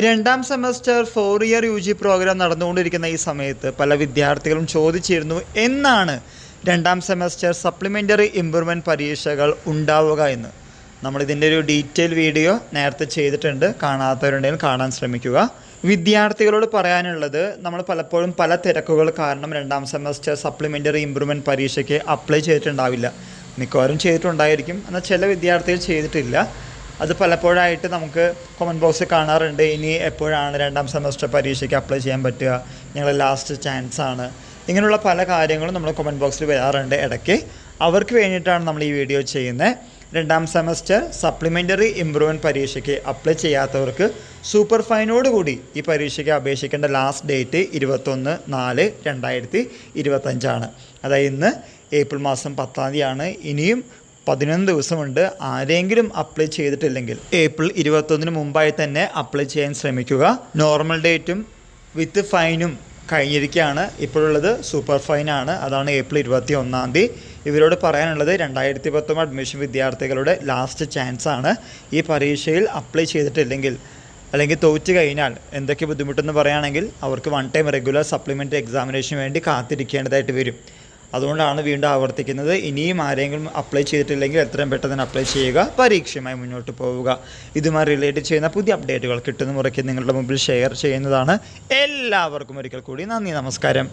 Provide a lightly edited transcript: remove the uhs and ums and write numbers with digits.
രണ്ടാം semester 4 year UG programme നടന്നുകൊണ്ടിരിക്കുന്ന ഈ സമയത്ത് പല വിദ്യാർത്ഥികളും ചോദിച്ചിരുന്നു എന്നാണ് രണ്ടാം സെമസ്റ്റർ സപ്ലിമെൻ്ററി ഇംപ്രൂവ്മെൻറ്റ് പരീക്ഷകൾ ഉണ്ടാവുക എന്ന്. നമ്മളിതിൻ്റെ ഒരു ഡീറ്റെയിൽ വീഡിയോ നേരത്തെ ചെയ്തിട്ടുണ്ട്. കാണാത്തവരുണ്ടെങ്കിൽ കാണാൻ ശ്രമിക്കുക. വിദ്യാർത്ഥികളോട് പറയാനുള്ളത്, നമ്മൾ പലപ്പോഴും പല തിരക്കുകൾ കാരണം രണ്ടാം സെമസ്റ്റർ സപ്ലിമെൻ്ററി ഇംപ്രൂവ്മെൻറ്റ് പരീക്ഷയ്ക്ക് അപ്ലൈ ചെയ്തിട്ടുണ്ടാവില്ല. മിക്കവാറും ചെയ്തിട്ടുണ്ടായിരിക്കും, എന്നാൽ ചില വിദ്യാർത്ഥികൾ ചെയ്തിട്ടില്ല. അത് പലപ്പോഴായിട്ട് നമുക്ക് കമൻറ്റ് ബോക്സിൽ കാണാറുണ്ട്. ഇനി എപ്പോഴാണ് രണ്ടാം സെമസ്റ്റർ പരീക്ഷയ്ക്ക് അപ്ലൈ ചെയ്യാൻ പറ്റുക, ഞങ്ങൾ ലാസ്റ്റ് ചാൻസ് ആണ്, ഇങ്ങനെയുള്ള പല കാര്യങ്ങളും നമ്മൾ കമൻറ്റ് ബോക്സിൽ വരാറുണ്ട് ഇടയ്ക്ക്. അവർക്ക് വേണ്ടിയിട്ടാണ് നമ്മൾ ഈ വീഡിയോ ചെയ്യുന്നത്. രണ്ടാം സെമസ്റ്റർ സപ്ലിമെൻ്ററി ഇംപ്രൂവ്മെൻറ്റ് പരീക്ഷയ്ക്ക് അപ്ലൈ ചെയ്യാത്തവർക്ക് സൂപ്പർ ഫൈനോടുകൂടി ഈ പരീക്ഷയ്ക്ക് അപേക്ഷിക്കേണ്ട ലാസ്റ്റ് ഡേറ്റ് 21/4/2025. അതായത് ഇന്ന് ഏപ്രിൽ മാസം 10-ാം തീയതിയാണ്. ഇനിയും 11 ദിവസമുണ്ട്. ആരെങ്കിലും അപ്ലൈ ചെയ്തിട്ടില്ലെങ്കിൽ ഏപ്രിൽ 21 മുമ്പായി തന്നെ അപ്ലൈ ചെയ്യാൻ ശ്രമിക്കുക. നോർമൽ ഡേറ്റും വിത്ത് ഫൈനും കഴിഞ്ഞിരിക്കുകയാണ്. ഇപ്പോഴുള്ളത് സൂപ്പർ ഫൈനാണ്. അതാണ് ഏപ്രിൽ 21-ാം തീയതി. ഇവരോട് പറയാനുള്ളത്, 2019 അഡ്മിഷൻ വിദ്യാർത്ഥികളുടെ ലാസ്റ്റ് ചാൻസാണ്. ഈ പരീക്ഷയിൽ അപ്ലൈ ചെയ്തിട്ടില്ലെങ്കിൽ അല്ലെങ്കിൽ തോറ്റ് കഴിഞ്ഞാൽ എന്തൊക്കെ ബുദ്ധിമുട്ടെന്ന് പറയുകയാണെങ്കിൽ അവർക്ക് 1 ടൈം റെഗുലർ സപ്ലിമെൻ്ററി എക്സാമിനേഷന് വേണ്ടി കാത്തിരിക്കേണ്ടതായിട്ട് വരും. അതുകൊണ്ടാണ് വീണ്ടും ആവർത്തിക്കുന്നത്. ഇനിയും ആരെങ്കിലും അപ്ലൈ ചെയ്തിട്ടില്ലെങ്കിൽ എത്രയും പെട്ടെന്ന് അപ്ലൈ ചെയ്യുക. പരീക്ഷയുമായി മുന്നോട്ട് പോവുക. ഇതുമായി റിലേറ്റ് ചെയ്യുന്ന പുതിയ അപ്ഡേറ്റുകൾ കിട്ടുന്ന മുറയ്ക്ക് നിങ്ങളുടെ മുമ്പിൽ ഷെയർ ചെയ്യുന്നതാണ്. എല്ലാവർക്കും ഒരിക്കൽ കൂടി നന്ദി, നമസ്കാരം.